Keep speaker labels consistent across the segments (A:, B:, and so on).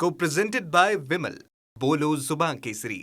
A: Co-presented by Vimal. बोलो जुबान केसरी.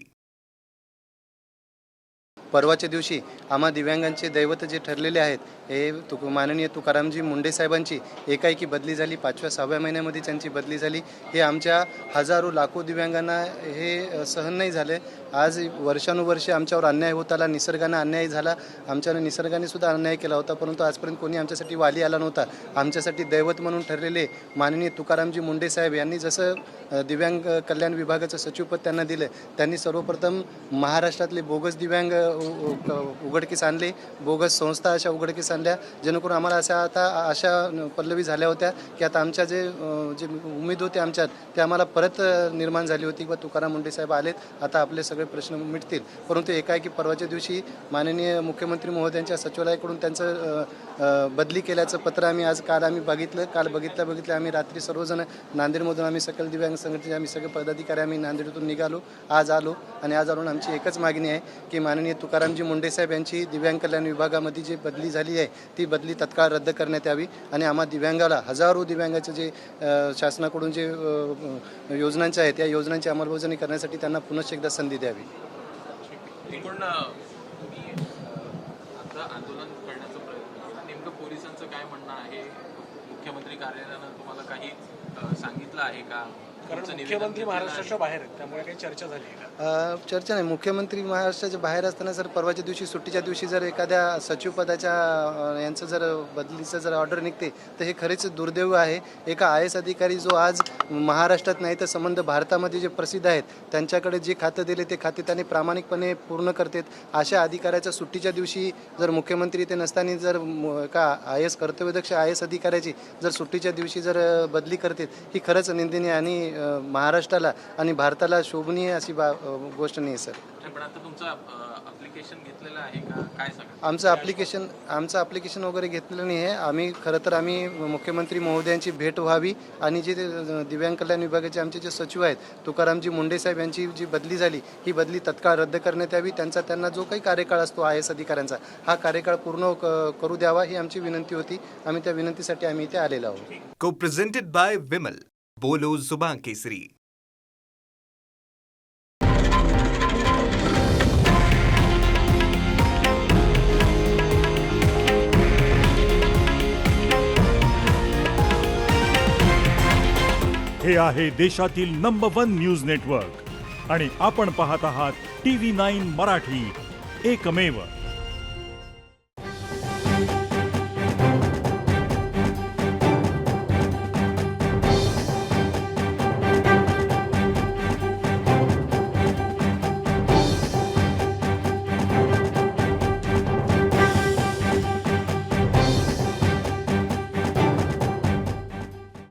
B: परवाच्या दिवशी आम्हा दिव्यांगांचे दैवत जे ठरलेले आहेत हे माननीय तुकारामजी मुंडे साहेबांची एकाएकी बदली झाली. 5व्या-6व्या महिन्यामध्ये त्यांची बदली झाली. हे आमच्या हजारो लाखो दिव्यांगांना हे सहन नाही झाले. आज वर्षानुवर्षे आमच्यावर अन्याय होत आला, निसर्गाने अन्याय झाला, आमच्यावर निसर्गाने सुद्धा अन्याय केला होता, परंतु आजपर्यंत कोणी आमच्यासाठी वाली आला नव्हता. आमच्यासाठी दैवत म्हणून ठरलेले माननीय तुकारामजी मुंडे साहेब यांनी जसं दिव्यांग कल्याण विभागाचं सचिवपद त्यांना दिलं, त्यांनी सर्वप्रथम महाराष्ट्रातले बोगस दिव्यांग उघडकीस आणले, बोगस संस्था अशा उघडकीस आणल्या, जेणेकरून आम्हाला अशा पल्लवी झाल्या होत्या की आता आमच्या जे उमेद होते आमच्यात ते आम्हाला परत निर्माण झाली होती व तुकाराम मुंडे साहेब आलेत, आता आपले सगळे प्रश्न मिटतील. परंतु एकाएकी परवाच्या दिवशी माननीय मुख्यमंत्री महोदयांच्या सचिवालयाकडून त्यांचं बदली केल्याचं पत्र काल आम्ही बघितलं. काल बघितल्या आम्ही रात्री सर्वजण नांदेडमधून आम्ही सकल दिव्यांग संघटनेचे आम्ही सगळे पदाधिकारी आम्ही नांदेडतून निघालो. आज आलो आमची एकच मागणी आहे की माननीय तुकारामजी मुंडे साहेब यांची दिव्यांग कल्याण विभागामध्ये जी बदली झाली आहे ती बदली तत्काळ रद्द करण्यात यावी आणि आम्हा दिव्यांगाला हजारो दिव्यांगाचे जे शासनाकडून जे योजनांच्या आहेत त्या योजनांची अंमलबजावणी करण्यासाठी त्यांना पुनश्च एकदा संधी द्यावी.
C: एकूण आता आंदोलन करण्याचा प्रयत्न केला, नेमकं पोलिसांचं काय म्हणणं आहे? मुख्यमंत्री कार्यालयानं तुम्हाला काही सांगितलं आहे का?
D: कारण मुख्यमंत्री महाराष्ट्राच्या बाहेर आहेत, त्यामुळे काही चर्चा झाली का?
B: चर्चा नाही. मुख्यमंत्री महाराष्ट्राच्या बाहेर असताना जर परवाच्या दिवशी सुट्टीच्या दिवशी जर एखाद्या सचिवपदाच्या यांचं जर बदलीचं जर ऑर्डर निघते तर हे खरेच दुर्दैव आहे. एका IAS अधिकारी जो आज महाराष्ट्रात नाही तर संबंध भारतामध्ये जे प्रसिद्ध आहेत त्यांच्याकडे जे खातं दिले ते खाते त्याने प्रामाणिकपणे पूर्ण करतात. अशा अधिकाऱ्याच्या सुट्टीच्या दिवशी जर मुख्यमंत्री ते नसताना जर एका IAS कर्तव्यदक्ष IAS अधिकाऱ्याची जर सुट्टीच्या दिवशी जर बदली करतात ही खरंच निंदनीय आणि महाराष्ट्राला आणि भारताला शोभनीय अशी गोष्ट नाही सर.
C: पण आता तुमचं ॲप्लिकेशन घेतलेलं आहे का? काय सांगा?
B: आमचं ॲप्लिकेशन वगैरे घेतलेलं नाही आहे. खरं तर आम्ही मुख्यमंत्री महोदयांची भेट व्हावी आणि जे दिव्यांग कल्याण विभागाचे आमचे जे सचिव आहेत तुकारामजी मुंडे साहेब यांची जी बदली झाली ही बदली तत्काळ रद्द करण्यात यावी. त्यांना जो काही कार्यकाळ असतो IAS अधिकाऱ्यांचा हा कार्यकाळ पूर्ण करू द्यावा ही आमची विनंती होती. आम्ही त्या विनंतीसाठी आम्ही इथे आलेलो आहोत.
A: Co-presented by Vimal. बोलो जुबान केसरी.
E: हे आहे देशातील नंबर 1 न्यूज नेटवर्क आणि आपण पाहत आहात TV9 मराठी, एकमेव.